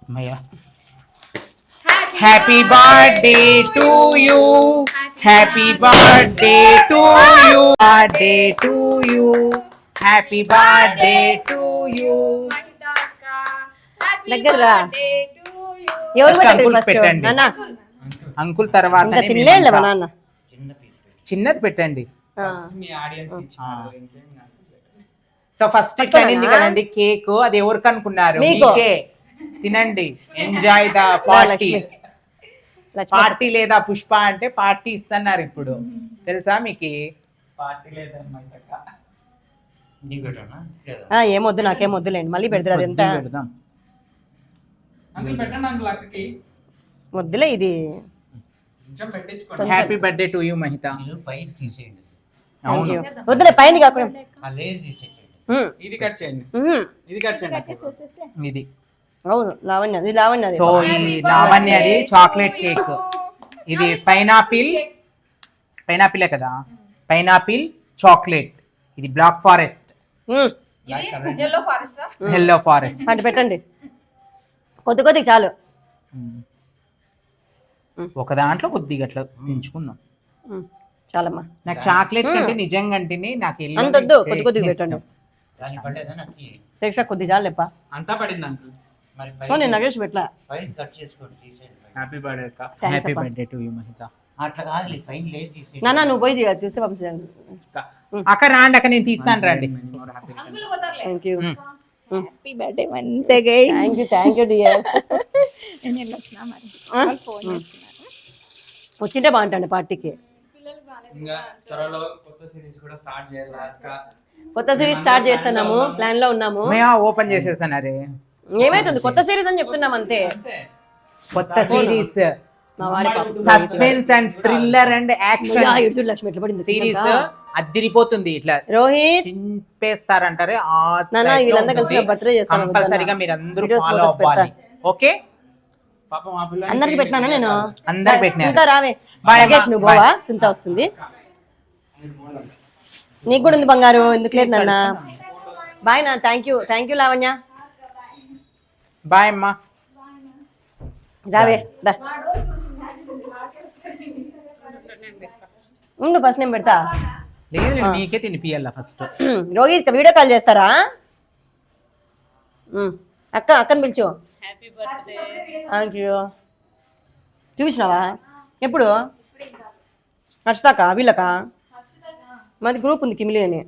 అమ్మయ్య happy birthday to you happy birthday to you birthday to you happy birthday to you దగ్గర రా. ఎవరు uncle first పెట్టండి. నాన్న అంకుల్ తర్వాత ఇంకా తినలేళ్ళ మా నాన్న. చిన్నది పెట్టండి. ఆ. సో ఫస్ట్ ఇట్లా అయింది కదండి కేక్, అది ఎవరికి అనుకున్నారు? మీకు. మీకే. తినండి, enjoy the party. Lakshmi party లేదా పుష్ప అంటే పార్టీ ఇస్తున్నారు ఇప్పుడు, తెలుసా మీకు? ఏమొద్దు నాకేం వద్దులేండి, మళ్ళీ పెడతారు అది ఎంత పెడదాం. వద్దులే ఇది. Happy birthday to you Mahita. అవును, వద్దులే పైన కాకుండా ఇది కట్ చేయండి, ఇది కట్ చేయండి. ఇది అవును లావణ్య, ఇది లావణ్య. సో ఈ లావణ్యది చాక్లెట్ కేక్. ఇది పైనాపిలే కదా, పైనాపిల్ చాక్లెట్. ఇది బ్లాక్ ఫారెస్ట్, ఎల్లో ఫారెస్ట్. అంటే పెట్టండి కొద్ది కొద్దిగా చాలు. ఒక దాంట్లో కొద్దిగా అట్లా దించుకుందాం. చాలమ్మా. నాకు చాక్లెట్ కంటే నిజంగా అంటేనే నాకు అంత వద్దు, కొద్ది కొద్దిగా పెట్టండి. ఎక్స్ట్రా కొద్ది చాలు లేప్ప. అంతా పడింది అంకుల్. నేను నగేష్ పెట్టలా. హ్యాపీ బర్త్డే అక్క. Happy birthday to you Mahita. నాన్న నువ్వు పోయి చూస్తే పంపించండి. అక్క రాండి, అక్క నేను తీస్తాను, రండి. Thank you. Happy birthday once again. Thank you dear. నేను వెళ్ళొచ్చినా మరి వాళ్ళు ఫోన్ చేస్తున్నారు. వచ్చింటే బాగుంటాండి పార్టీకి. ఇంకా త్వరలో కొత్త సిరీస్ కూడా స్టార్ట్ చేయాలి అక్క. కొత్త సిరీస్ స్టార్ట్ చేస్తున్నాము, ప్లాన్ లో ఉన్నాము. ఓపెన్ చేసేస్తానరే. ఏమైతుంది కొత్త సిరీస్ అని చెప్తున్నాం అంతే. కొత్త సిరీస్, మా వాడి suspense and thriller and action చూడు లక్ష్మి ఎట్లా పడింది సిరీస్. అదిరిపోతుంది. ఇట్లా రోహిత్ చింపేస్తారంటారే. నాన్న వీళ్ళందరూ కలిసి బర్త్డే చేస్తాను. కంపల్సరీగా మీరు అందరూ ఫాలో అవ్వాలి. ఓకే, పాపం ఆ పిల్ల అందరికి పెట్టినానా నేను? అందరు పెట్టినారు. సుంత రావే. Bye, నగేష్ నువ్వు bye. పోవా? సుంత వస్తుంది. నీకు కూడా ఉంది బంగారు, ఎందుకు లేదు నాన్న? బాయ్ నా. Thank you Lavanya. బాయ్ అమ్మా. రావే దా. ముందు ఫస్ట్ నేను పెడతా. లేదు నీకే తినిపియాల ఫస్ట్. రోహిత్ వీడియో కాల్ చేస్తారా? అక్కని పిలిచు. Thank you. చూపించినావా ఎప్పుడు? హర్షితాకా వీళ్ళకా? మాది గ్రూప్ ఉంది కిమిలి అని.